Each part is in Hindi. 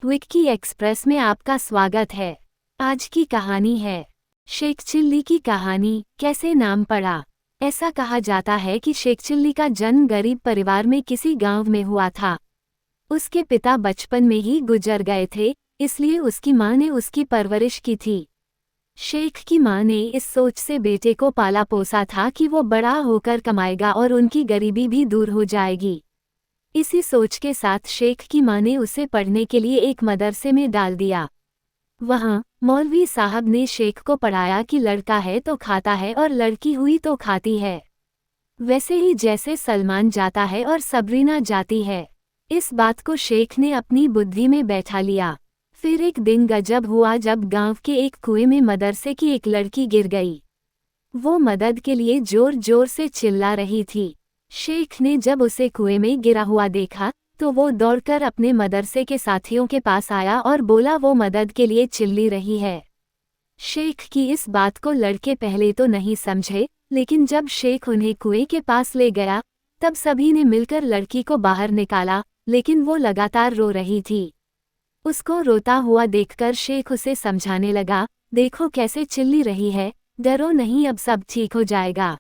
विक्की एक्सप्रेस में आपका स्वागत है। आज की कहानी है शेख चिल्ली की कहानी। कैसे नाम पड़ा? ऐसा कहा जाता है कि शेख चिल्ली का जन्म गरीब परिवार में किसी गांव में हुआ था। उसके पिता बचपन में ही गुजर गए थे, इसलिए उसकी मां ने उसकी परवरिश की थी। शेख की मां ने इस सोच से बेटे को पाला पोसा था कि वो बड़ा होकर कमाएगा और उनकी गरीबी भी दूर हो जाएगी। इसी सोच के साथ शेख की मां ने उसे पढ़ने के लिए एक मदरसे में डाल दिया। वहाँ मौलवी साहब ने शेख को पढ़ाया कि लड़का है तो खाता है और लड़की हुई तो खाती है, वैसे ही जैसे सलमान जाता है और सबरीना जाती है। इस बात को शेख ने अपनी बुद्धि में बैठा लिया। फिर एक दिन गजब हुआ जब गांव के एक कुएं में मदरसे की एक लड़की गिर गई। वो मदद के लिए जोर जोर से चिल्ला रही थी। शेख ने जब उसे कुएं में गिरा हुआ देखा तो वो दौड़कर अपने मदरसे के साथियों के पास आया और बोला वो मदद के लिए चिल्ली रही है। शेख की इस बात को लड़के पहले तो नहीं समझे, लेकिन जब शेख उन्हें कुएं के पास ले गया तब सभी ने मिलकर लड़की को बाहर निकाला, लेकिन वो लगातार रो रही थी। उसको रोता हुआ देखकर शेख उसे समझाने लगा, देखो कैसे चिल्ली रही है, डरो नहीं, अब सब ठीक हो जाएगा।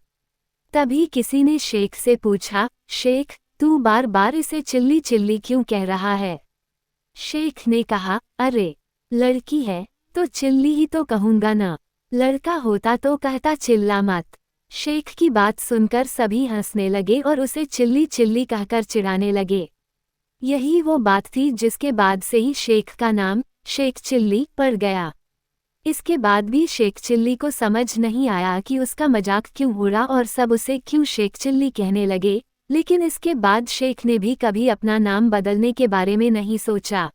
तभी किसी ने शेख से पूछा, शेख तू बार बार इसे चिल्ली चिल्ली क्यों कह रहा है? शेख ने कहा, अरे लड़की है तो चिल्ली ही तो कहूँगा ना, लड़का होता तो कहता चिल्ला मत। शेख की बात सुनकर सभी हंसने लगे और उसे चिल्ली चिल्ली कहकर चिढ़ाने लगे। यही वो बात थी जिसके बाद से ही शेख का नाम शेख चिल्ली पड़ गया। इसके बाद भी शेख चिल्ली को समझ नहीं आया कि उसका मजाक क्यों उड़ा और सब उसे क्यों शेख चिल्ली कहने लगे, लेकिन इसके बाद शेख ने भी कभी अपना नाम बदलने के बारे में नहीं सोचा।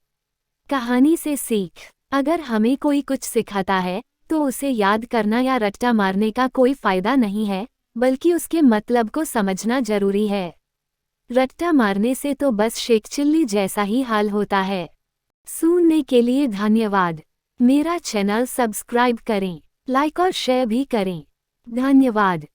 कहानी से सीख, अगर हमें कोई कुछ सिखाता है तो उसे याद करना या रट्टा मारने का कोई फायदा नहीं है, बल्कि उसके मतलब को समझना जरूरी है। रट्टा मारने से तो बस शेख चिल्ली जैसा ही हाल होता है। सुनने के लिए धन्यवाद। मेरा चैनल सब्सक्राइब करें, लाइक और शेयर भी करें। धन्यवाद।